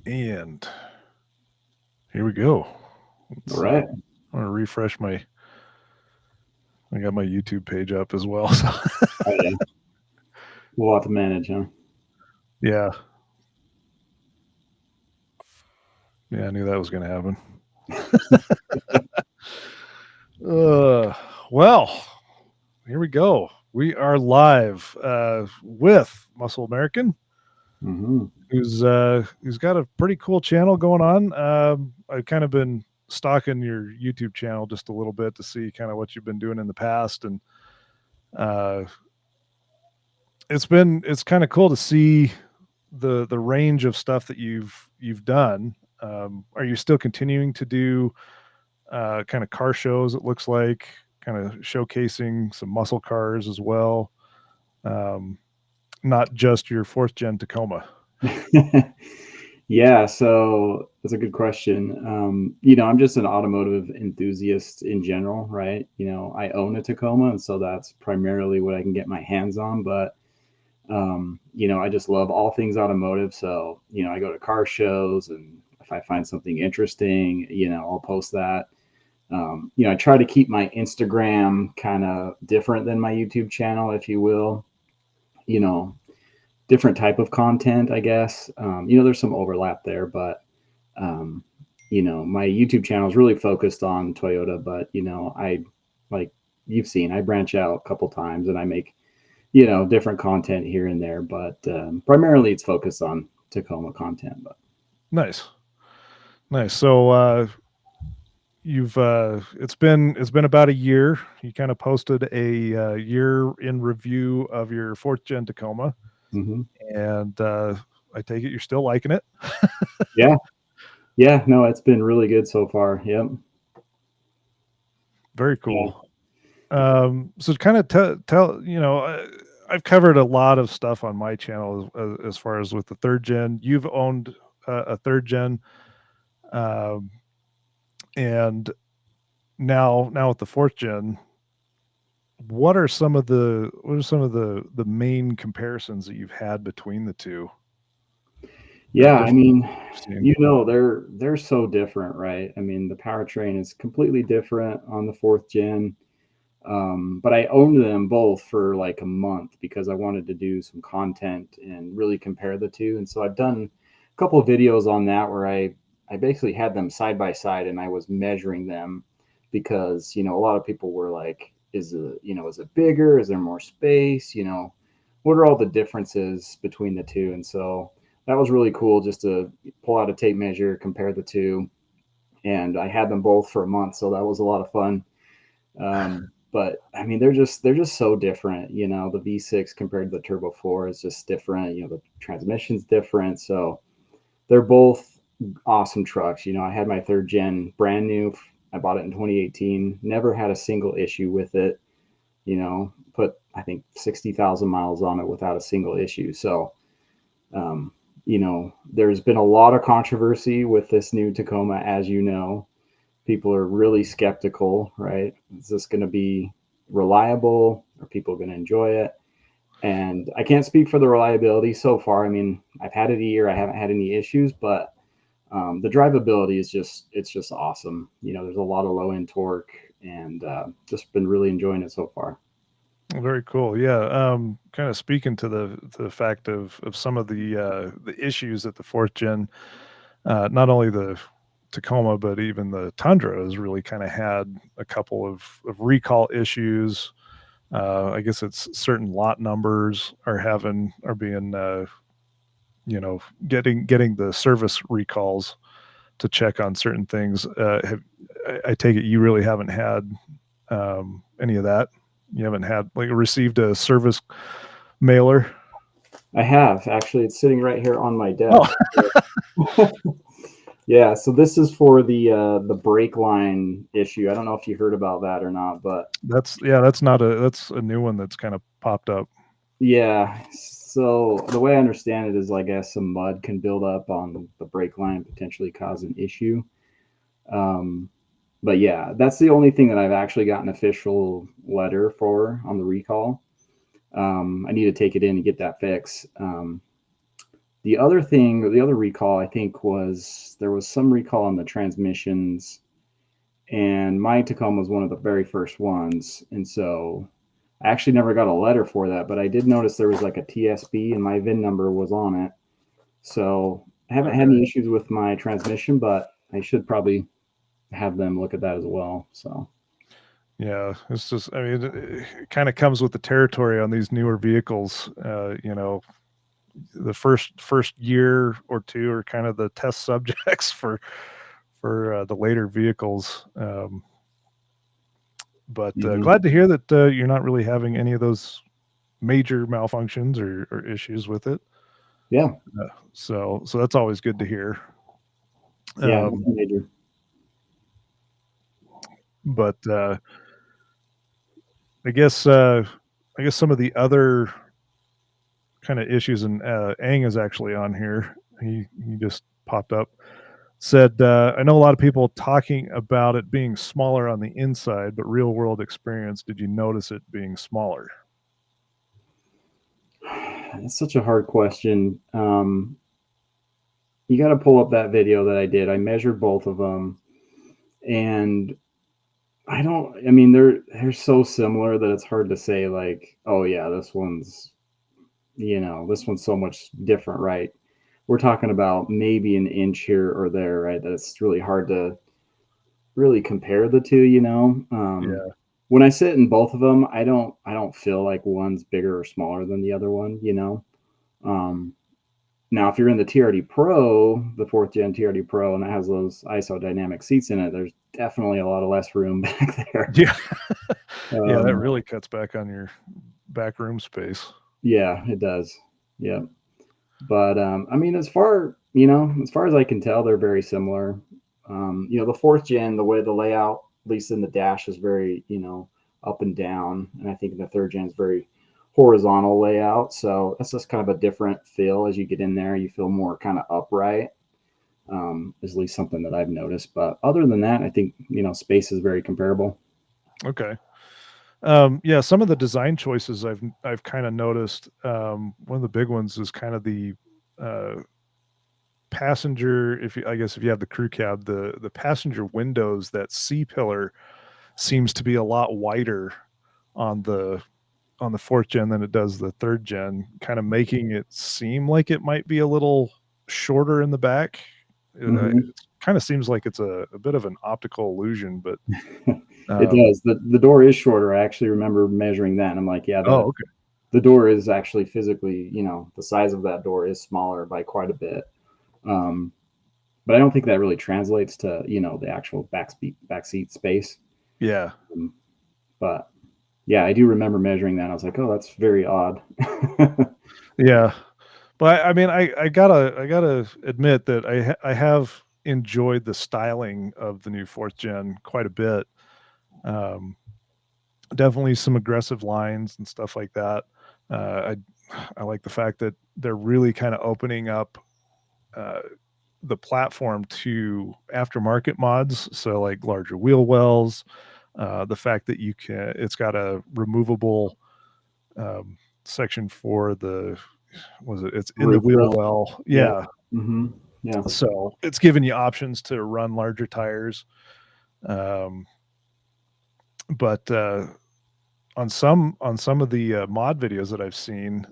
And here we go. All right. I'm gonna refresh I got my YouTube page up as well. So Oh, yeah. A lot to manage, huh? yeah. Yeah, I knew that was gonna happen. Well, here we go. We are live with Muscle American, Mm-hmm. who's got a pretty cool channel going on. I've kind of been stalking your YouTube channel just a little bit to see kind of what you've been doing in the past, and uh, it's kind of cool to see the range of stuff that you've done. Are you still continuing to do kind of car shows? It looks like kind of showcasing some muscle cars as well. Um, Not just your fourth gen Tacoma. Yeah, so that's a good question. I'm just an automotive enthusiast in general, right? I own a Tacoma, and so that's primarily what I can get my hands on. But I just love all things automotive. So, I go to car shows, and if I find something interesting, I'll post that. I try to keep my Instagram kind of different than my YouTube channel, if you will. You know, different type of content, I guess. There's some overlap there, but um, my YouTube channel is really focused on Toyota. But I like you've seen, I branch out a couple times, and I make different content here and there. But primarily, it's focused on Tacoma content. But Nice, nice. So you've it's been about a year. You kind of posted a year in review of your fourth gen Tacoma, mm-hmm. and I take it you're still liking it. Yeah, yeah, no, it's been really good so far. Yep. Very Yeah. cool. So kind of tell I've covered a lot of stuff on my channel as far as with the third gen. You've owned a third gen, um, and now with the fourth gen. What are some of the main comparisons that you've had between the two, or Yeah, I different mean, you've seen? they're so different, right? I mean, the powertrain is completely different on the fourth gen. But I owned them both for like a month because I wanted to do some content and really compare the two. And so I've done a couple of videos on that where I basically had them side by side and I was measuring them because, a lot of people were like, is it bigger? Is there more space? What are all the differences between the two? And so that was really cool just to pull out a tape measure, compare the two. And I had them both for a month. So that was a lot of fun. But I mean, they're just so different. The V6 compared to the Turbo 4 is just different. The transmission's different. So they're both awesome trucks. I had my third gen brand new. I bought it in 2018. Never had a single issue with it. Put I think 60,000 miles on it without a single issue. So there's been a lot of controversy with this new Tacoma, as you know. People are really skeptical, right? Is this going to be reliable? Are people going to enjoy it? And I can't speak for the reliability so far. I mean, I've had it a year. I haven't had any issues, but the drivability it's just awesome. There's a lot of low end torque, and just been really enjoying it so far. Very cool. Yeah. Kind of speaking to the fact of some of the issues that the fourth gen, not only the Tacoma, but even the Tundra has really kind of had a couple of recall issues. I guess it's certain lot numbers are being you know getting the service recalls to check on certain things. I take it you really haven't had any of that. You haven't had like received a service mailer. I have actually. It's sitting right here on my Oh, desk. Yeah, so this is for the brake line issue. I don't know if you heard about that or not, but that's a new one that's kind of popped up. yeah. So the way I understand it is, I guess some mud can build up on the brake line, potentially cause an issue. Um, but yeah, that's the only thing that I've actually got an official letter for on the recall. I need to take it in and get that fixed. The other thing, the other recall, I think was there was some recall on the transmissions, and my Tacoma was one of the very first ones, and so I actually never got a letter for that, but I did notice there was like a TSB and my VIN number was on it. So I haven't had Okay. any issues with my transmission, but I should probably have them look at that as well. So Yeah, it's just, I mean, it kind of comes with the territory on these newer vehicles. The first year or two are kind of the test subjects for the later vehicles. But mhm. glad to hear that you're not really having any of those major malfunctions or issues with it. Yeah, So that's always good to hear. yeah, Um, nothing major. but I guess I guess some of the other kind of issues, and Aang is actually on here. He just popped up. Said, I know a lot of people talking about it being smaller on the inside, but real world experience, did you notice it being smaller? It's such a hard question. You got to pull up that video that I did. I measured both of them, and I don't. I mean, they're so similar that it's hard to say like, oh yeah, this one's so much different, right? We're talking about maybe an inch here or there, right? That it's really hard to really compare the two. Yeah. When I sit in both of them, I don't feel like one's bigger or smaller than the other one. Um, Now, if you're in the TRD Pro, the fourth gen TRD Pro, and it has those isodynamic seats in it, there's definitely a lot of less room back there. Yeah. Yeah, that Um, really cuts back on your back room space. yeah, it does. Yeah. But I mean, as far as I can tell, they're very similar. The fourth gen, the way the layout, at least in the dash, is very up and down, and I think in the third gen is very horizontal layout. So that's just kind of a different feel as you get in there. You feel more kind of upright. Is at least something that I've noticed. But other than that, I think space is very comparable. Okay. Yeah, some of the design choices I've kind of noticed. One of the big ones is kind of the uh, passenger. If you, I guess if you have the crew cab, the passenger windows, that C pillar seems to be a lot wider on the fourth gen than it does the third gen, kind of making it seem like it might be a little shorter in the back. It Hmm. kind of seems like it's a bit of an optical illusion, but It um, does. The door is shorter. I actually remember measuring that, and I'm like, yeah, the oh, okay, the door is actually physically, the size of that door is smaller by quite a bit. Um, but I don't think that really translates to the actual backseat space. yeah, Um, but yeah, I do remember measuring that. I was like, oh, that's very odd. yeah. But I mean, I gotta admit that I have enjoyed the styling of the new fourth gen quite a bit. Um, Definitely some aggressive lines and stuff like that. I like the fact that they're really kind of opening up uh, the platform to aftermarket mods. So like larger wheel wells, the fact that it's got a removable um, section for the, was it? It's in the Roof wheel rail. well. Yeah. Yeah. Hmm. Yeah. So it's giving you options to run larger tires. Um, but on some of the mod videos that I've seen,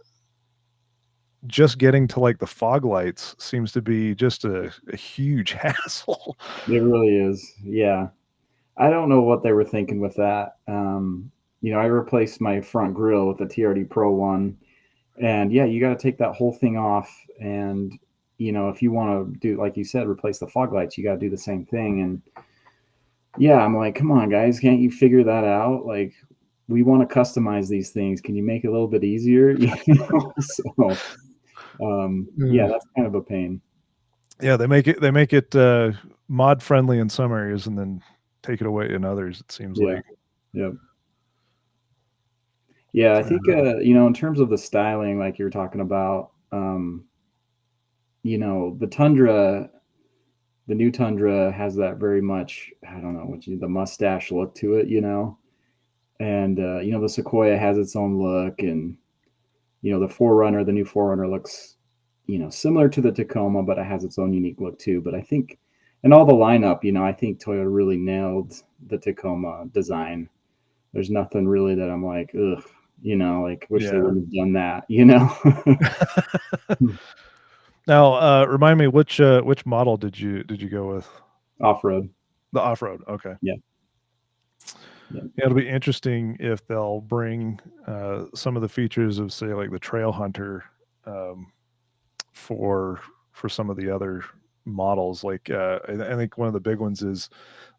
just getting to like the fog lights seems to be just a huge hassle. It really is. Yeah. I don't know what they were thinking with that. I replaced my front grille with the TRD Pro one, and yeah, you got to take that whole thing off. And if you want to do, like you said, replace the fog lights, you got to do the same thing. And yeah, I'm like, come on, guys, can't you figure that out? Like, we want to customize these things. Can you make it a little bit easier? So yeah, Mm. that's kind of a pain. Yeah, they make it mod friendly in some areas and then take it away in others, it seems Yeah. like. Yeah. Yeah, I think Uh, in terms of the styling, like you were talking about, the Tundra, the new Tundra has that very much, I don't know, the mustache look to it, and the Sequoia has its own look, and the new Forerunner looks. similar to the Tacoma, but it has its own unique look too. But I think, in all the lineup, I think Toyota really nailed the Tacoma design. There's nothing really that I'm like, ugh, like wish they Yeah. wouldn't have done that. Now, remind me which model did you go with? Off road. The off-road, okay. Yeah. Yeah. Yeah, it'll be interesting if they'll bring, some of the features of, say, like the Trail Hunter, um, for some of the other models, like, I think one of the big ones is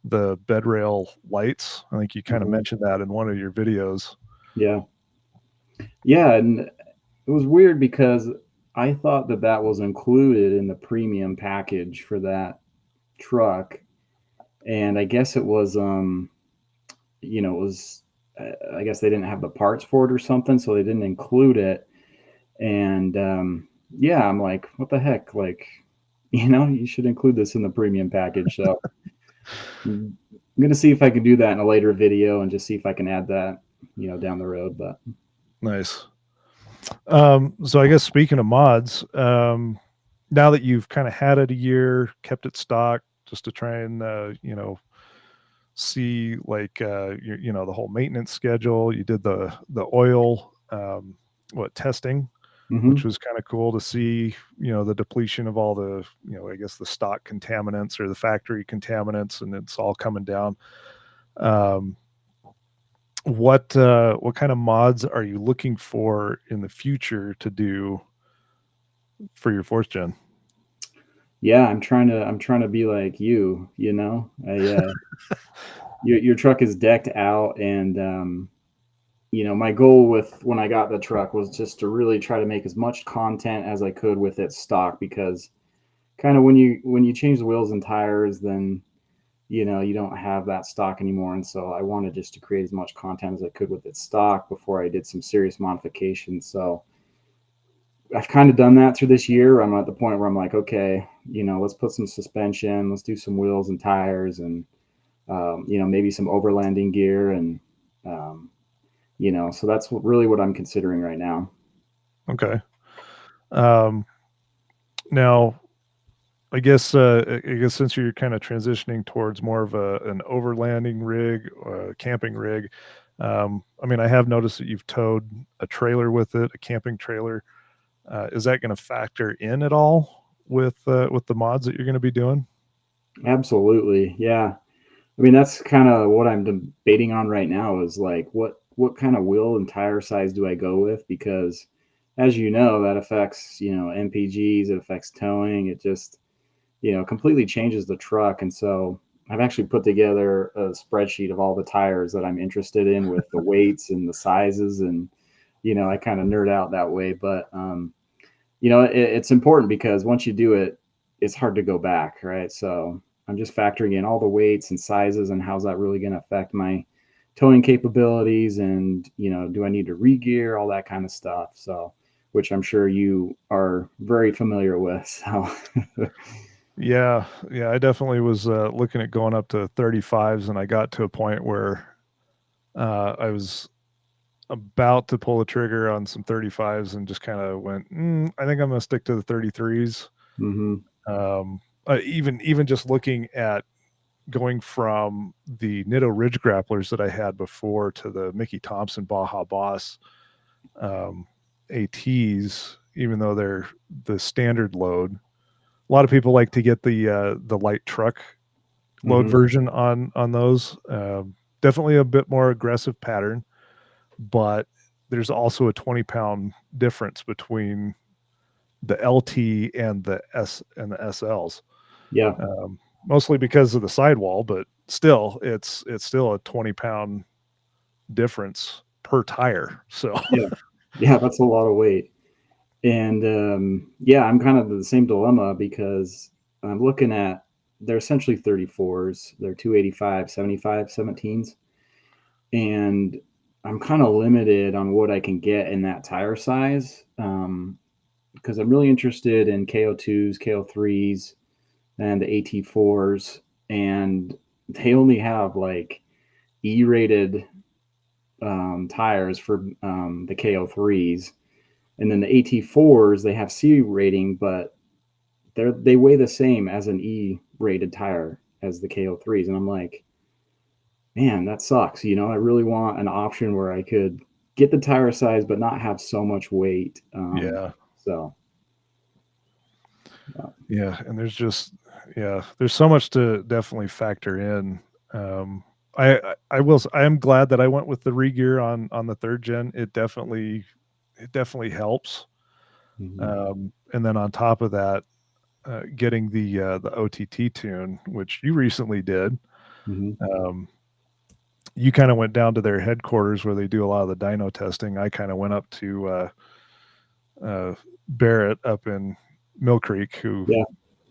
the bed rail lights. I think you kinda Mhm. mentioned that in one of your videos. Yeah. Yeah. And it was weird because I thought that that was included in the premium package for that truck. And I guess it was, it was, I guess they didn't have the parts for it or something. So they didn't include it. And yeah, I'm like, what the heck? Like, you should include this in the premium package. So I'm going to see if I can do that in a later video and just see if I can add that, down the road. But Nice. So I guess speaking of mods, now that you've kinda had it a year, kept it stock just to try and, see, like, the whole maintenance schedule. You did the oil, testing, which mhm. was kinda cool to see, the depletion of all the, I guess, the stock contaminants or the factory contaminants, and it's all coming down. Um, what kinda mods are you looking for in the future to do for your 4th gen? Yeah, I'm trying to be like you. Your truck is decked out, and my goal with when I got the truck was just to really try to make as much content as I could with its stock, because kind of when you change the wheels and tires, then you don't have that stock anymore. And so I wanted just to create as much content as I could with its stock before I did some serious modifications. So I've kind of done that through this year. I'm at the point where I'm like, okay, let's put some suspension, let's do some wheels and tires, and maybe some overlanding gear, and um, so that's really what I'm considering right now. Okay. Um, Now, I guess since you're kinda transitioning towards more of an overlanding rig or a camping rig, I mean, I have noticed that you've towed a trailer with it, a camping trailer. Is that gonna factor in at all with the mods that you're gonna be doing? Absolutely, yeah. I mean, that's kind of what I'm debating on right now, is like what kind of wheel and tire size do I go with? Because as you know, that affects, MPGs, it affects towing, it just, completely changes the truck. And so I've actually put together a spreadsheet of all the tires that I'm interested in, with the weights and the sizes. And, I kind of nerd out that way. But it's important because once you do it, it's hard to go back, right? So I'm just factoring in all the weights and sizes, and how's that really going to affect my towing capabilities, and do I need to re-gear, all that kind of stuff. So, which I'm sure you are very familiar with. So Yeah, yeah, I definitely was, looking at going up to 35s, and I got to a point where, I was about to pull the trigger on some 35s and just kinda went, I think I'm gonna stick to the 33s." mhm, Even just looking at going from the Nitto Ridge grapplers that I had before to the Mickey Thompson Baja Boss, um, ATs, even though they're the standard load. A lot of people like to get the light truck load mhm, version on those. Definitely a bit more aggressive pattern, but there's also a 20-pound difference between the LT and the SLs. yeah, Mostly because of the sidewall, but still, it's still a 20-pound difference per tire. So yeah, yeah. That's a lot of weight. And yeah, I'm kind of the same dilemma, because I'm looking at, they're essentially 34s. They're 285, 75, 17s. And I'm kind of limited on what I can get in that tire size, because I'm really interested in KO2s, KO3s, and the AT4s. And they only have like E rated tires for the KO3s. And then the AT4s, they have C rating, but they weigh the same as an E rated tire as the KO3s. And I'm like, man, that sucks. I really want an option where I could get the tire size but not have so much weight. Yeah. So Yeah, and there's so much to definitely factor in. Um, I will I am glad that I went with the regear on the 3rd gen. It definitely helps. mhm, And then on top of that, getting the OTT tune, which you recently did. mhm. Um, you kind of went down to their headquarters where they do a lot of the dyno testing. I kind of went up to Barrett up in Mill Creek, who Yeah,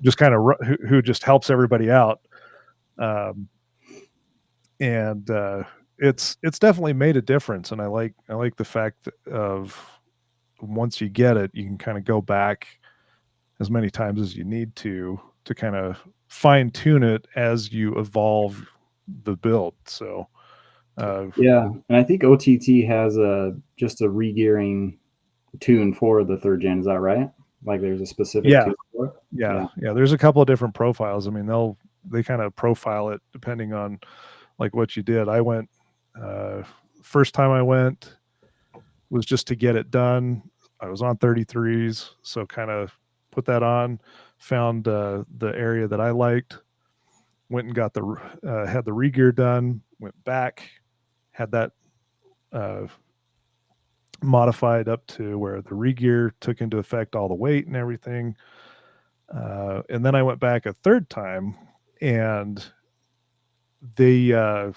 just kind of who just helps everybody out. Um, and it's definitely made a difference. And I like the fact of once you get it, you can kind of go back as many times as you need to kind of fine tune it as you evolve the build. So uh, yeah. And I think OTT has a just a regearing tune for the 3rd gen. Is that right? Like there's a specific yeah, tune for it? yeah, Yeah. yeah. There's a couple of different profiles. I mean, they kind of profile it depending on like what you did. I went uh, first time I went was just to get it done. I was on 33s, so kind of put that on, found the area that I liked, went and got had the regear done, went back, had that uh, modified up to where the regear took into effect all the weight and everything. And then I went back a third time, and they uh,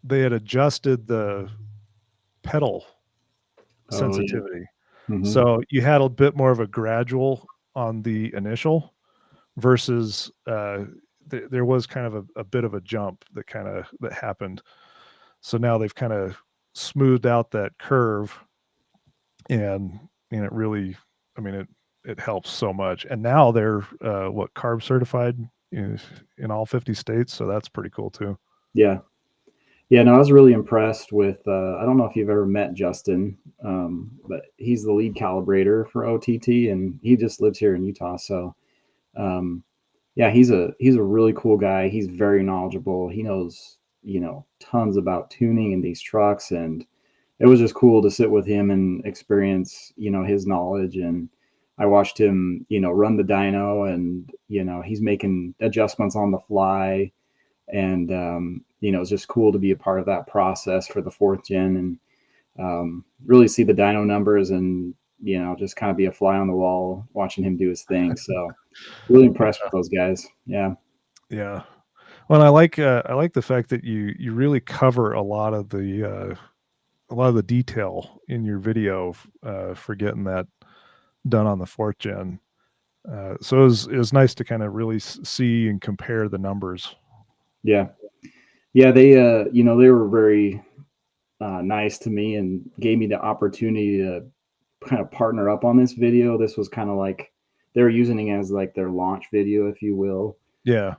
they had adjusted the pedal Oh yeah. sensitivity. Hmm. So you had a bit more of a gradual on the initial versus there was kind of a bit of a jump that happened. So now they've kind of smoothed out that curve, and it really, I mean, it helps so much. And now they're what, carb certified in all 50 states, so that's pretty cool too. Yeah. Yeah, no, I was really impressed with. I don't know if you've ever met Justin, but he's the lead calibrator for OTT, and he just lives here in Utah. So, um, yeah, he's a really cool guy. He's very knowledgeable. He knows tons about tuning in these trucks, and it was just cool to sit with him and experience his knowledge. And I watched him run the dyno, and he's making adjustments on the fly, and it's just cool to be a part of that process for the 4th gen, and really see the dyno numbers, and just kind of be a fly on the wall watching him do his thing. So really impressed with those guys. Yeah. Yeah. Well, I like the fact that you really cover a lot of the detail in your video for getting that done on the 4th gen. So it was nice to kind of really see and compare the numbers. Yeah. Yeah, they were very nice to me and gave me the opportunity to kind of partner up on this video. This was kind of like they were using it as like their launch video, if you will. Yeah.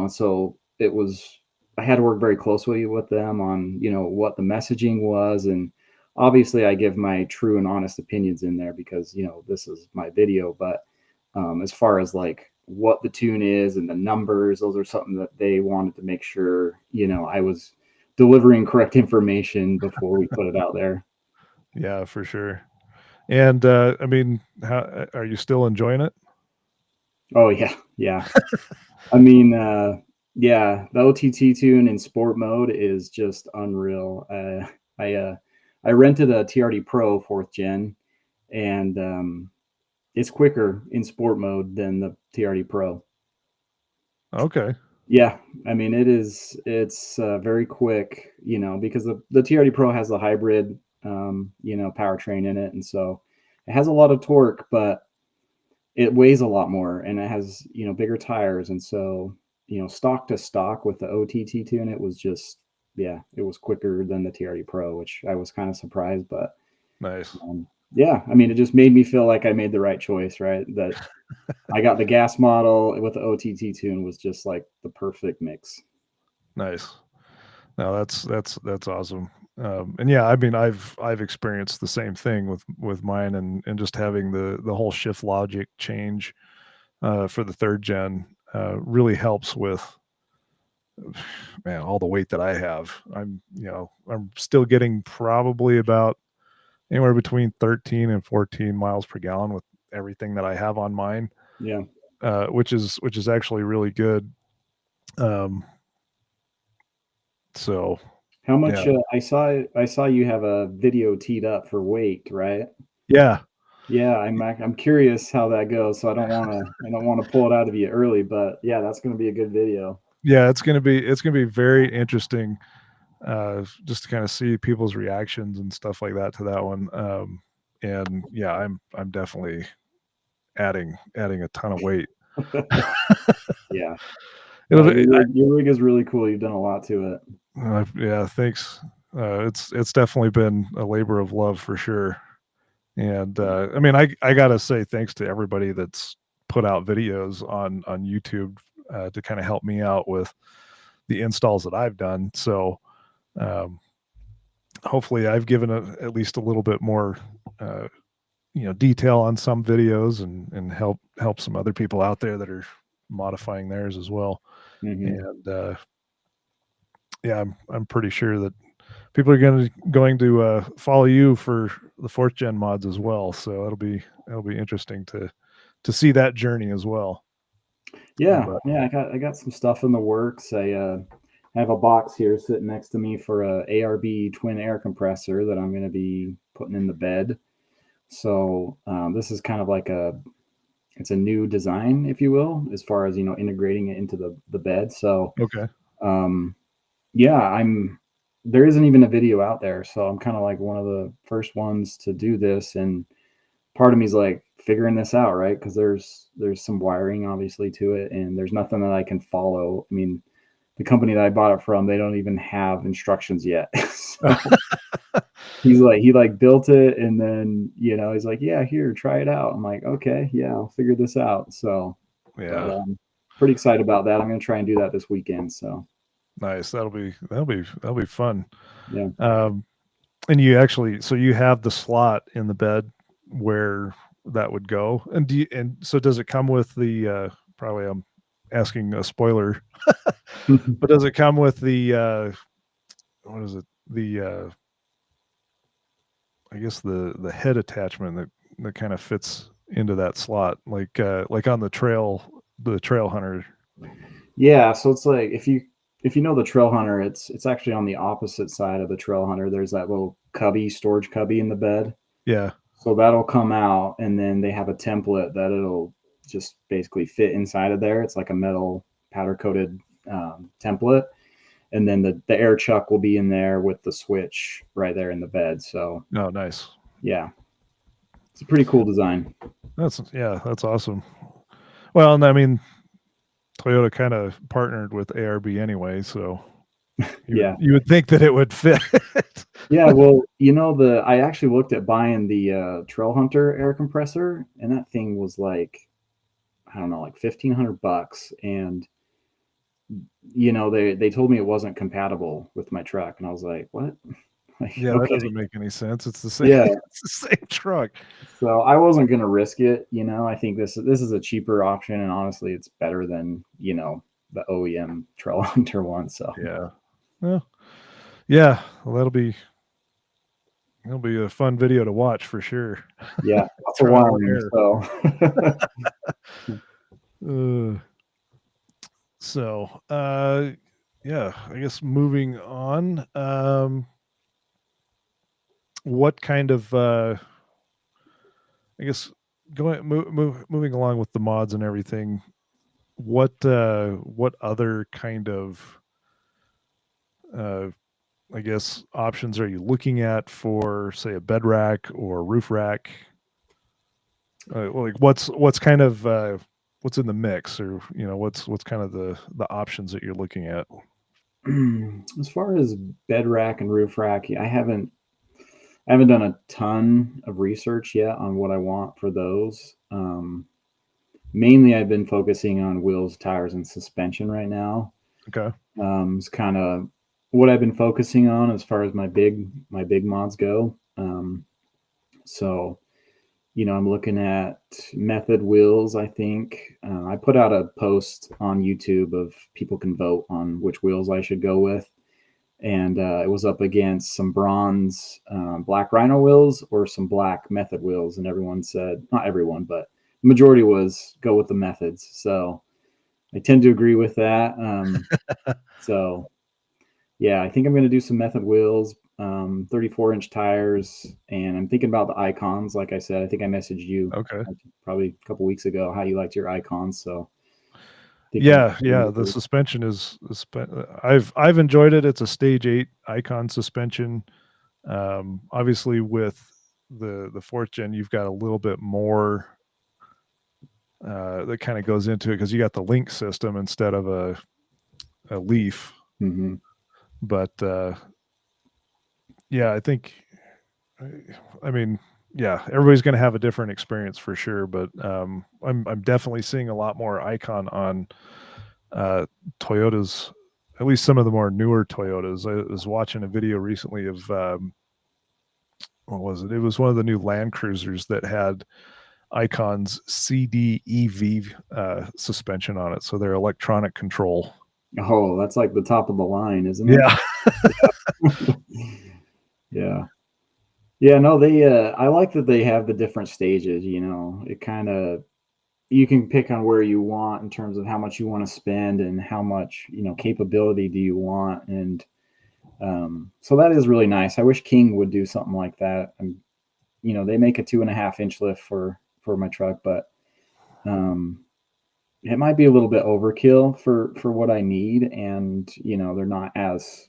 So it was, I had to work very closely with them on, what the messaging was. And obviously I give my true and honest opinions in there because, this is my video. But as far as like what the tune is and the numbers, those are something that they wanted to make sure, I was delivering correct information before we put it out there. Yeah, for sure. And I mean, how are you still enjoying it? Oh yeah. Yeah. I mean, yeah, the OTT tune in sport mode is just unreal. I uh, I rented a TRD Pro 4th gen, and it's quicker in sport mode than the TRD Pro. Okay. Yeah, I mean it's very quick, because the TRD Pro has the hybrid, powertrain in it, and so it has a lot of torque, but it weighs a lot more, and it has bigger tires, and so stock to stock with the OTT tune, it was just, yeah, it was quicker than the TRD Pro, which I was kind of surprised. But Nice. yeah, I mean, it just made me feel like I made the right choice, right? That I got the gas model with the OTT tune was just like the perfect mix. Nice. No, that's awesome. And yeah, I mean, I've experienced the same thing with mine, and just having the whole shift logic change for the third gen really helps with, man, all the weight that I have. I'm still getting probably about anywhere between 13 and 14 miles per gallon with everything that I have on mine, Yeah. which is actually really good. Um, so How yeah, much? I saw you have a video teed up for weight, right? yeah, Yeah, I'm curious how that goes. So I don't want to pull it out of you early, but yeah, that's going to be a good video. yeah. It's gonna be very interesting, just to kind of see people's reactions and stuff like that to that one. And yeah, I'm definitely adding a ton of weight. Yeah. It'll No, be, your rig is really cool. You've done a lot to it. yeah, thanks. It's definitely been a labor of love for sure. And I mean, I gotta say thanks to everybody that's put out videos on YouTube to kind of help me out with the installs that I've done. So um, hopefully, I've given at least a little bit more, uh, detail on some videos, and help some other people out there that are modifying theirs as well. Hmm. And yeah, I'm pretty sure that people are going to follow you for the fourth gen mods as well. So it'll be interesting to see that journey as well. Yeah, But yeah. I got some stuff in the works. I have a box here sitting next to me for a ARB twin air compressor that I'm going to be putting in the bed. So this is kind of like it's a new design, if you will, as far as integrating it into the bed. So okay, um, yeah, there isn't even a video out there, so I'm kind of like one of the first ones to do this, and part of me is like figuring this out, right? Because there's some wiring obviously to it, and there's nothing that I can follow. I mean, the company that I bought it from, they don't even have instructions yet. So he built it, and then he's like, yeah, here, try it out. I'm like, okay, yeah, I'll figure this out. So, but yeah, pretty excited about that. I'm gonna try and do that this weekend. So nice. That'll be fun. yeah. Um, and so you have the slot in the bed where that would go, and so does it come with the probably I'm asking a spoiler, but does it come with the what is it, the I guess the head attachment that kind of fits into that slot, like on the trail hunter. Yeah, so it's like if you know the Trail Hunter, it's actually on the opposite side of the Trail Hunter. There's that little storage cubby in the bed. Yeah. So that'll come out, and then they have a template that it'll just basically fit inside of there. It's like a metal powder coated template, and then the air chuck will be in there with the switch right there in the bed. So Oh, nice. yeah, it's a pretty cool design. That's awesome. Well, and I mean, Toyota kind of partnered with ARB anyway, so Yeah. you would think that it would fit. Yeah, well, I actually looked at buying the Trail Hunter air compressor, and that thing was like, I don't know, like $1,500, and they told me it wasn't compatible with my truck, and I was like, what? Like, Yeah, that okay, doesn't make any sense. It's the same. yeah. It's the same truck. So I wasn't gonna risk it. I think this is a cheaper option, and honestly, it's better than the OEM Trail Hunter one. So Yeah. Well, yeah. Well, that'll be a fun video to watch for sure. yeah, lots of Trial and wiring. error. So Uh, so, yeah, I guess moving on. What kind of, I guess, moving along with the mods and everything, what other kind of, uh, I guess, options are you looking at for, say, a bed rack or roof rack? Like, what's kind of, what's in the mix, or what's kind of the options that you're looking at? as far as bed rack and roof rack, I haven't done a ton of research yet on what I want for those. Mainly, I've been focusing on wheels, tires, and suspension right now. Okay. It's kind of what I've been focusing on as far as my big mods go. So I'm looking at method wheels. I think I put out a post on YouTube of people can vote on which wheels I should go with, and it was up against some bronze black Rhino wheels or some black method wheels, and everyone said, not everyone, but the majority was go with the methods. So I tend to agree with that. So yeah, I think I'm going to do some method wheels, 34-inch tires, and I'm thinking about the icons. Like I said, I think I messaged you Okay. probably a couple weeks ago how you liked your icons. So I think I'm Yeah, yeah, the suspension I've enjoyed it. It's a stage 8 icon suspension. Obviously with the 4th gen, you've got a little bit more that kind of goes into it because you got the link system instead of a leaf. hmm But yeah, I think, I mean, yeah, everybody's going to have a different experience for sure. But I'm definitely seeing a lot more icon on uh, Toyotas, at least some of the more newer Toyotas. I was watching a video recently of what was it? It was one of the new Land Cruisers that had Icon's CDEV suspension on it, so they're electronic control. Oh, that's like the top of the line, isn't it? Yeah, Yeah. Yeah, no, they I like that they have the different stages, It kind of you can pick on where you want in terms of how much you want to spend and how much, capability do you want. And so that is really nice. I wish King would do something like that. And they make a 2.5-inch lift for my truck, but um it might be a little bit overkill for what I need, and they're not as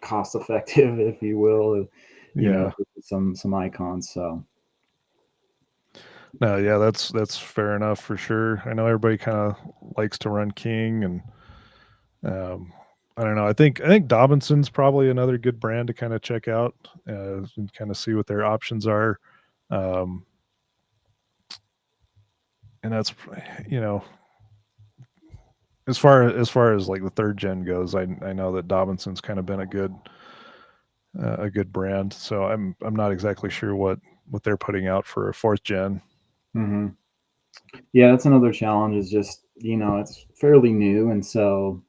cost effective, if you will, yeah. some icons. So No, yeah, that's fair enough for sure. I know everybody kind of likes to run King, and um, I don't know. I think Dobinson's probably another good brand to kind of check out and kind of see what their options are. Um, and that's you know as far as like the 3rd gen goes, I know that Dobinson's kind of been a good brand. So I'm not exactly sure what they're putting out for a 4th gen. hmm yeah, that's another challenge. Is just it's fairly new, and so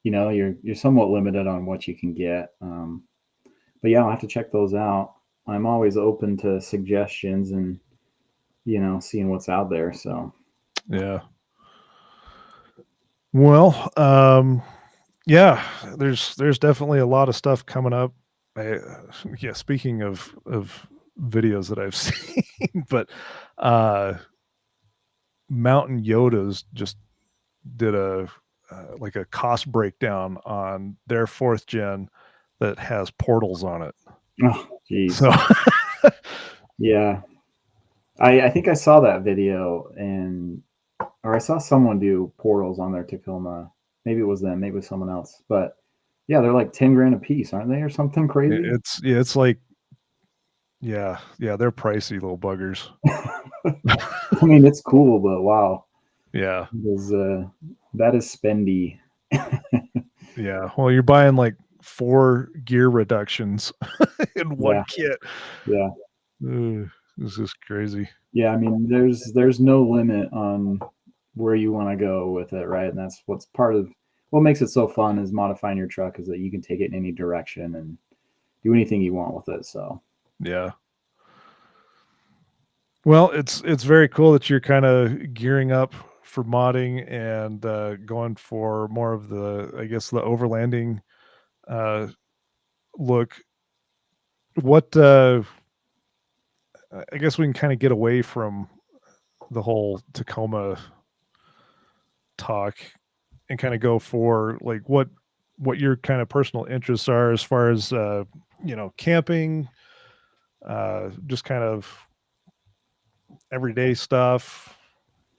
you're somewhat limited on what you can get. But yeah, I'll have to check those out. I'm always open to suggestions and seeing what's out there. So Yeah. Well, yeah, there's definitely a lot of stuff coming up. Yeah, speaking of videos that I've seen, but uh, Mountain Yodas just did a like a cost breakdown on their 4th gen that has portals on it. oh, geez, So yeah. I think I saw that video, or I saw someone do portals on their Tacoma. Maybe it was them, maybe it was someone else. But yeah, they're like 10 grand a piece, aren't they, or something crazy? it's like yeah, they're pricey little buggers. I mean, it's cool, but wow, Yeah, because that is spendy. yeah. Well, you're buying like 4 gear reductions in one Yeah, kit. yeah, This is crazy. yeah. I mean, there's no limit on where you want to go with it, right? And that's what's part of what makes it so fun is modifying your truck is that you can take it in any direction and do anything you want with it. So Yeah. Well, it's very cool that you're kinda gearing up for modding and, going for more of the, I guess, the overlanding, uh, look. What, I guess we can kinda get away from the whole Tacoma talk and kinda go for, like, what your kind of personal interests are as far as, camping, just kind of everyday stuff.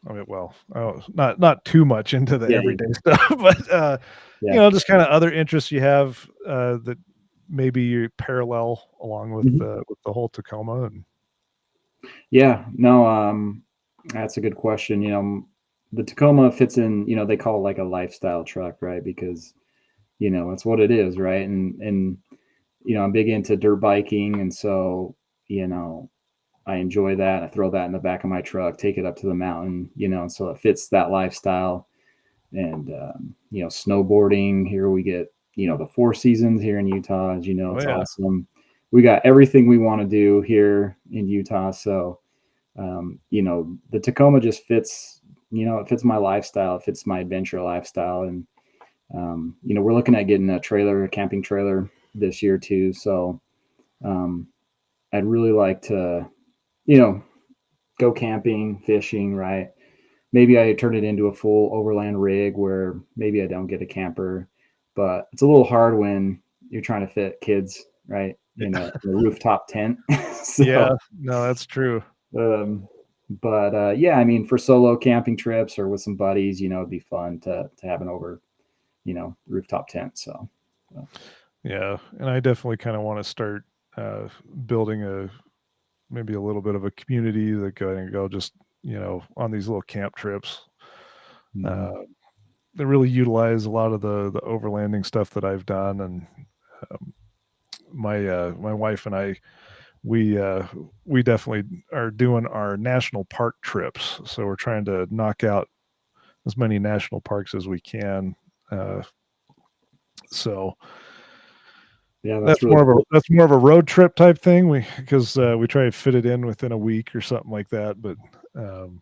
I mean, well, oh, not too much into the yeah, everyday stuff, but, yeah. just kinda other interests you have, that maybe you parallel along Mhm. with the whole Tacoma and Yeah, no, that's a good question. The Tacoma fits in, they call it like a lifestyle truck, right? Because that's what it is, right? And I'm big into dirt biking, and so you know I enjoy that. I throw that in the back of my truck, take it up to the mountain, so it fits that lifestyle. And snowboarding here, we get the four seasons here in Utah. As you know, Oh it's yeah. awesome. We got everything we want to do here in Utah. So the Tacoma just fits. It fits my lifestyle. It fits my adventure lifestyle. And we're looking at getting a camping trailer this year too. So um, I'd really like to, you know, go camping, fishing, right? Maybe I turn it into a full overland rig where maybe I don't get a camper, but it's a little hard when you're trying to fit kids, right, in a rooftop tent. Yeah, So, no, that's true. um, but yeah, I mean, for solo camping trips or with some buddies, it'd be fun to have an over, rooftop tent. So, Yeah, and I definitely kind of want to start uh, building maybe a little bit of a community that go just on these little camp trips. mhm. Uh, they really utilize a lot of the overlanding stuff that I've done, and um, my wife and I we uh, we definitely are doing our national park trips. So we're trying to knock out as many national parks as we can. Uh, so Yeah, that's really cool. that's more of a road trip type thing. We try to fit it in within a week or something like that. But um,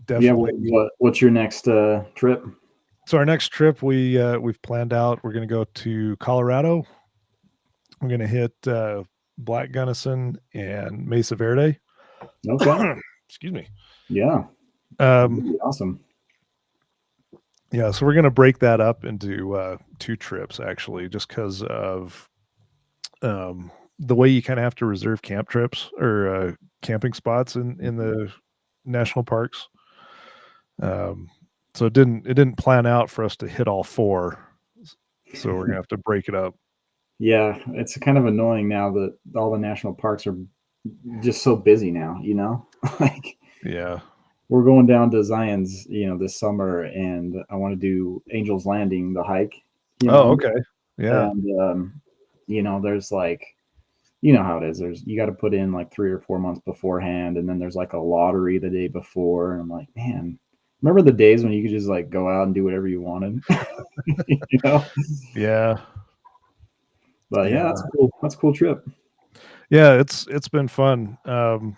Yeah, definitely. what's your next trip? So our next trip we've planned out. We're going to go to Colorado. We're going to hit Black Gunnison and Mesa Verde. Okay, Excuse me. yeah, Um, really awesome. yeah, so we're going to break that up into two trips actually, just because of the way you kind of have to reserve camp trips or camping spots in the national parks. Um, so it didn't plan out for us to hit all four. So we're gonna have to break it up. Yeah, it's kind of annoying now that all the national parks are just so busy now, like Yeah. we're going down to Zion's, this summer, and I want to do Angel's Landing, the hike, you Oh, know, okay. Yeah. and there's like, how it is. You got to put in like 3 or 4 months beforehand, and then there's like a lottery the day before, and I'm like, man, remember the days when you could just like go out and do whatever you wanted, you know? Yeah. But yeah, that's Yeah. cool. That's a cool trip. Yeah, it's been fun. And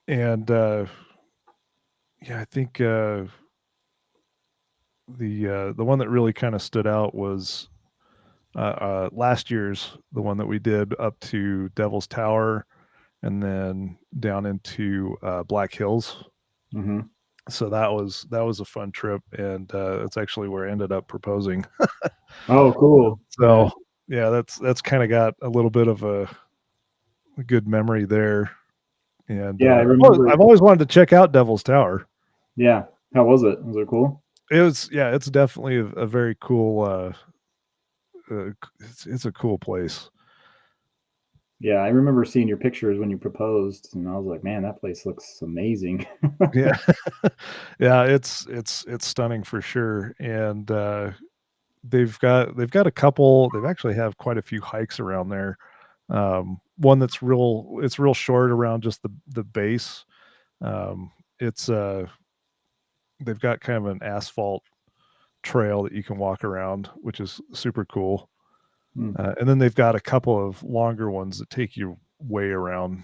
yeah, I think the one that really kind of stood out was last year's the one that we did up to Devil's Tower and then down into Black Hills. Hmm. So that was a fun trip, and that's actually where I ended up proposing. Oh, cool. Yeah. So yeah, that's kind of got a little bit of a good memory there. And Yeah, I remember. I've always wanted to check out Devil's Tower. Yeah. How was it? Was it cool? It's definitely a very cool. It's a cool place. Yeah, I remember seeing your pictures when you proposed, and I was like, man, that place looks amazing. Yeah, yeah, it's stunning for sure. And they've got a couple. They've actually have quite a few hikes around there. One that's real short around just the base. Um, it's they've got kind of an asphalt trail that you can walk around, which is super cool. Hmm. And then they've got a couple of longer ones that take you way around.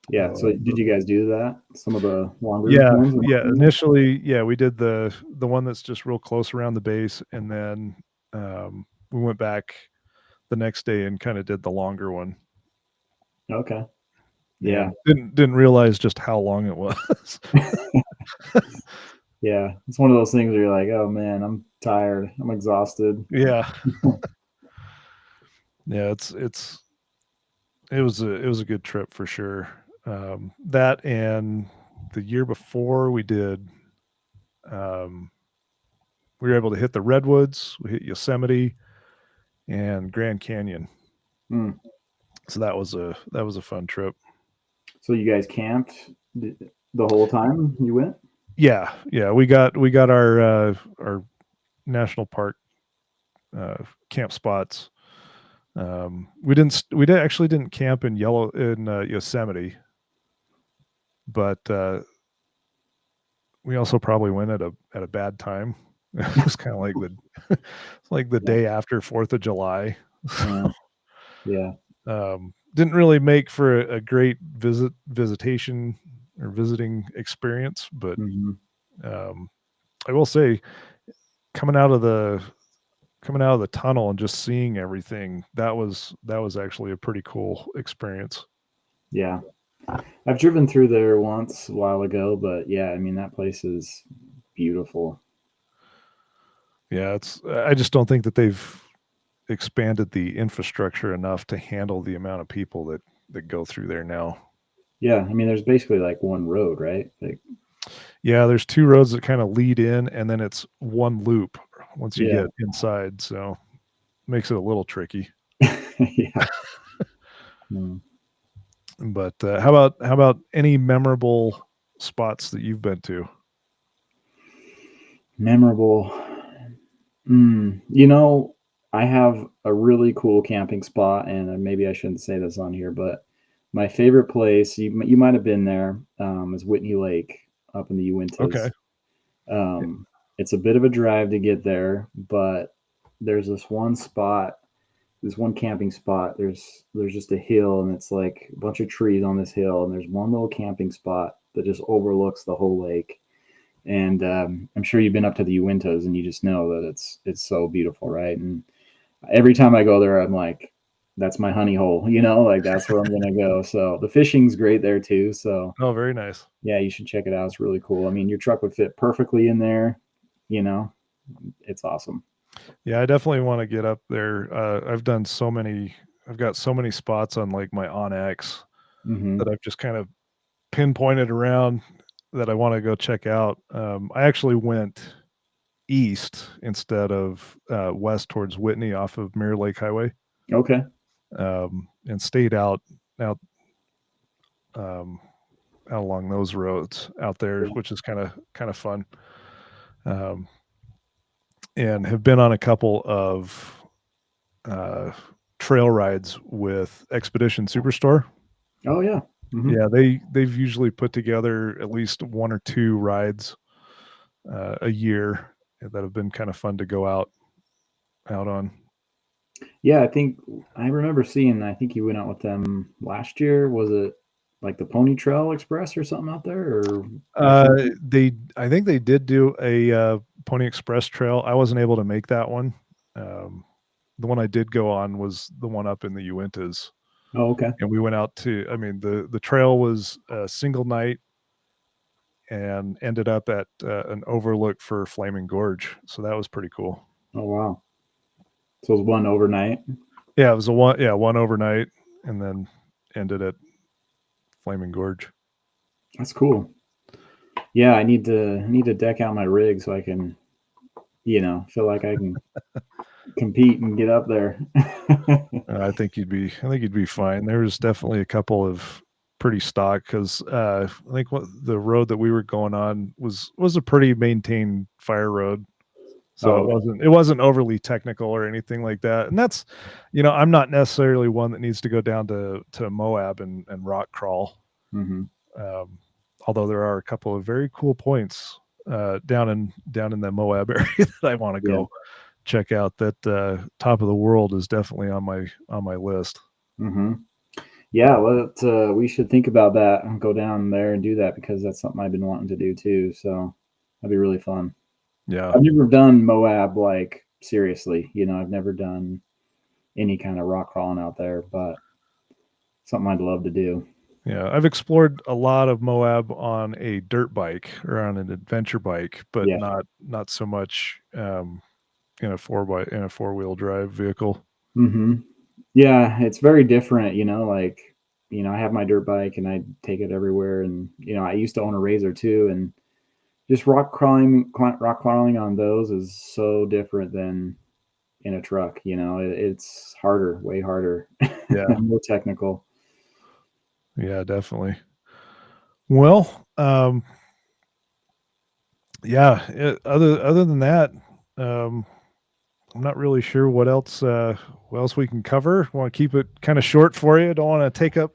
Yeah. So Uh, did you guys do that? Some of the longer yeah, ones? yeah. Initially, yeah, we did the one that's just real close around the base, and then we went back the next day and kind of did the longer one, Okay. Yeah. and didn't realize just how long it was. Yeah. It's one of those things where you're like, oh man, I'm tired. I'm exhausted. Yeah, yeah. It was a good trip for sure. That and the year before um, we were able to hit the redwoods, we hit Yosemite and Grand Canyon. Hmm. So that was a fun trip. So you guys camped the whole time you went? Yeah, yeah. We got our national park camp spots. We actually didn't camp in Yosemite, but we also probably went at a bad time. It was kind of like it's like the Yeah. day after 4th of July. Uh, yeah. Didn't really make for a great visitation or visiting experience, but Hmm. um, I will say coming out of the coming out of the tunnel and just seeing everything, that was actually a pretty cool experience. Yeah. I've driven through there once a while ago, but yeah, I mean that place is beautiful. Yeah, it's I just don't think that they've expanded the infrastructure enough to handle the amount of people that go through there now. Yeah, I mean there's basically like one road, right? Like Yeah, there's 2 roads that kinda lead in, and then it's one loop once you yeah. get inside, so makes it a little tricky. Yeah. Mm. But, how about any memorable spots that you've been to? Memorable. You know, I have a really cool camping spot, and maybe I shouldn't say this on here, but my favorite place, you might have been there, is Whitney Lake up in the Okay. Uintas. Yeah. It's a bit of a drive to get there, but there's this one spot, this one camping spot. There's just a hill, and it's like a bunch of trees on this hill, and there's one little camping spot that just overlooks the whole lake. And I'm sure you've been up to the Uintas, and you just know that it's so beautiful, right? And every time I go there, I'm like, that's my honey hole, like that's where I'm gonna go. So the fishing's great there too. So Oh, very nice. yeah, you should check it out. It's really cool. I mean, your truck would fit perfectly in there. You know, it's awesome. Yeah, I definitely wanna get up there. I've got so many spots on, like, my Onyx that Hmm. I've just kind of pinpointed around that I wanna go check out. I actually went east instead of, west towards Whitney off of Mirror Lake Highway, Okay. and stayed out, um, out along those roads out there, Yeah. which is kinda fun. Um, and have been on a couple of, uh, trail rides with Expedition Superstore. Oh yeah. Hmm. Yeah, they've usually put together at least 1 or 2 rides, a year that have been kinda fun to go out on. Yeah, I think I remember seeing. I think you went out with them last year. Was it like the Pony Trail Express or something out there, or before? I think they did do a, Pony Express trail. I wasn't able to make that one. Um, the one I did go on was the one up in the Uintas, Oh, okay. and we went out to I mean, the trail was a single night and ended up at, an overlook for Flaming Gorge, so that was pretty cool. Oh wow. So it was one overnight. Yeah, it was one overnight and then ended at Flaming Gorge. That's cool. Yeah, I need to deck out my rig so I can, feel like I can compete and get up there. I think you'd be fine. There was definitely a couple of pretty stock because I think what the road that we were going on was a pretty maintained fire road, so Oh, it wasn't overly technical or anything like that. And that's, I'm not necessarily one that needs to go down to Moab and rock crawl. hmm. Um, although there are a couple of very cool points down in the Moab area that I want to Yeah. go check out. That top of the world is definitely on my list. Hmm. Yeah, we should think about that and go down there and do that because that's something I've been wanting to do too. So that'd be really fun. Yeah, I've never done Moab like seriously. I've never done any kind of rock crawling out there, but something I'd love to do. yeah. I've explored a lot of Moab on a dirt bike or on an adventure bike, but Yeah. not so much in a four-wheel drive vehicle. Hmm. Yeah, it's very different, like, I have my dirt bike and I take it everywhere. And, I used to own a razor too. And just rock crawling on those is so different than in a truck. It's harder, way harder, Yeah, and more technical. yeah, definitely. Well, yeah. Other than that, I'm not really sure what else we can cover. Want to keep it kind of short for you. Don't want to take up,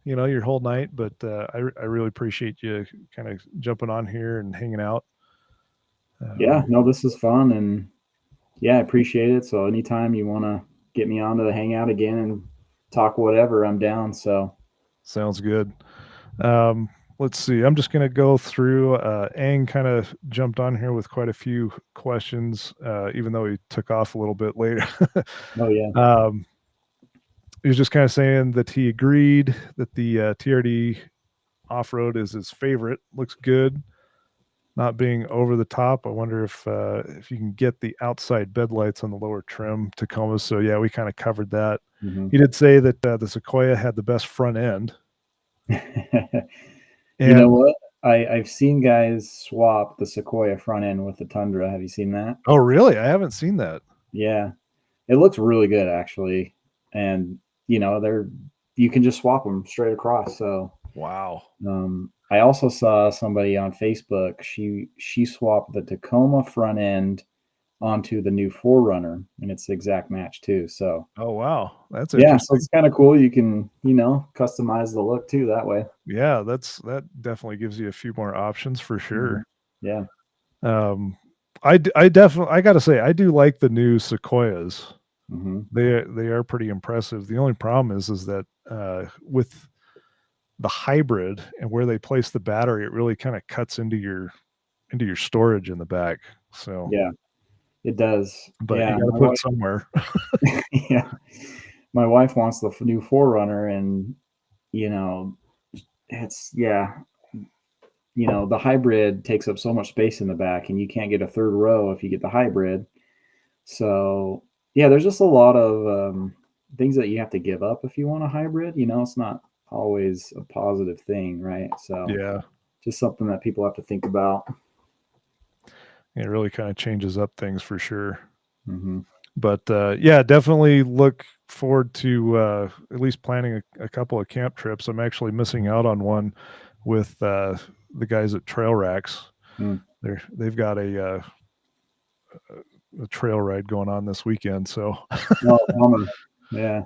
your whole night, but I really appreciate you kind of jumping on here and hanging out. Yeah, Um, no, this is fun, and yeah, I appreciate it. So anytime you want to get me on to the hangout again and talk whatever, I'm down. So Sounds good. Let's see. I'm just going to go through. Aang kind of jumped on here with quite a few questions, even though he took off a little bit later. oh yeah. um, he was just kind of saying that he agreed that the TRD off road is his favorite. Looks good, not being over the top. I wonder if you can get the outside bed lights on the lower trim Tacomas. So yeah, we kind of covered that. Hmm. He did say that the Sequoia had the best front end, You know and what? I've seen guys swap the Sequoia front end with the Tundra. Have you seen that? oh really? I haven't seen that. Yeah, it looks really good actually, and they're you can just swap them straight across. So Wow. I also saw somebody on Facebook. She swapped the Tacoma front end onto the new Forerunner, and it's the exact match too. So Oh wow, that's yeah, so interesting. it's kind of cool. You can customize the look too that way. Yeah, that definitely gives you a few more options for Hmm. sure. Yeah. Um, I definitely I got to say I do like the new Sequoias. Hmm. They are pretty impressive. The only problem is that with the hybrid and where they place the battery, it really kind of cuts into your storage in the back. So, Yeah, it does. but you Yeah, got to my put it wife. somewhere. Yeah, my wife wants the new Forerunner, and you know, it's yeah, the hybrid takes up so much space in the back, and you can't get a third row if you get the hybrid. So yeah, there's just a lot of things that you have to give up if you want a hybrid. It's not always a positive thing, right? So Yeah, just something that people have to think about. it really kind of changes up things for sure. Hmm. But yeah, definitely look forward to at least planning a couple of camp trips. I'm actually missing out on one with the guys at Trail Racks. Mm. They've got a trail ride going on this weekend. So, Oh, bummer. Yeah,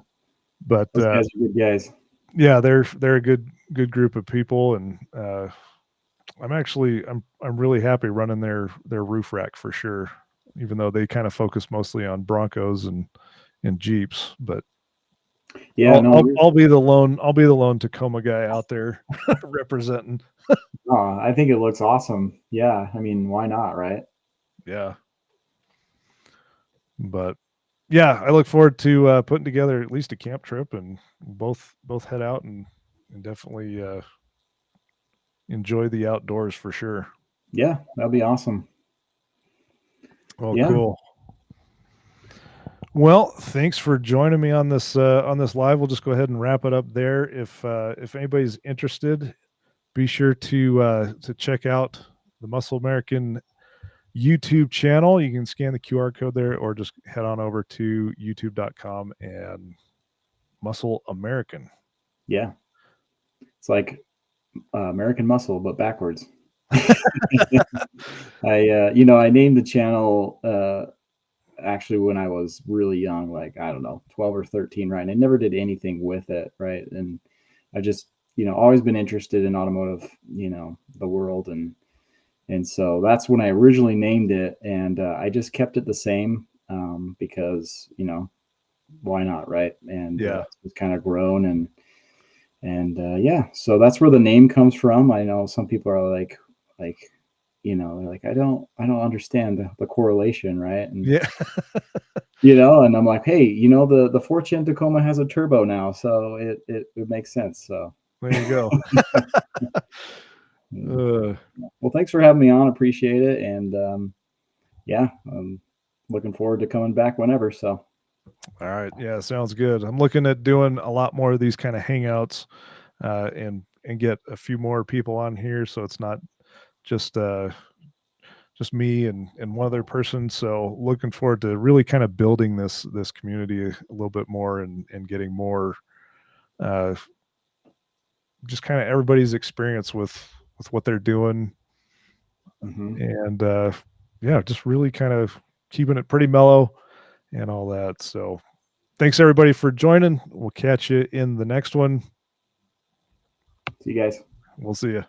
but those guys are good guys. yeah, they're a good group of people, and I'm really happy running their roof rack for sure. Even though they kind of focus mostly on Broncos and Jeeps, but Yeah, no, I'll be the lone Tacoma guy out there representing. I think it looks awesome. Yeah, I mean, why not, right? Yeah. But yeah, I look forward to putting together at least a camp trip and both head out and definitely enjoy the outdoors for sure. Yeah, that'd be awesome. Well, Yeah, cool. Well, thanks for joining me on this live. We'll just go ahead and wrap it up there. If anybody's interested, be sure to check out the Muscle American YouTube channel. You can scan the QR code there or just head on over to youtube.com and Muscle American. yeah. It's like American Muscle, but backwards. I named the channel actually when I was really young, like I don't know, 12 or 13, right? And I never did anything with it, right? And I just, always been interested in automotive, the world, and so that's when I originally named it, and I just kept it the same because why not, right? And Yeah. it's kind of grown, and yeah, so that's where the name comes from. I know some people are like they're like I don't understand the correlation, right? And Yeah. and I'm like, hey, the 4 Tacoma has a turbo now, so it makes sense. So There you go. mm, Uh, well, thanks for having me on. Appreciate it, and yeah, I'm looking forward to coming back whenever. So all right. Yeah, sounds good. I'm looking at doing a lot more of these kind of hangouts and get a few more people on here so it's not just just me and one other person. So looking forward to really kind of building this community a little bit more and getting more uh, just kind of everybody's experience with what they're doing mhm. and yeah, just really kind of keeping it pretty mellow and all that. So thanks everybody for joining. We'll catch you in the next one. See you guys. We'll see you.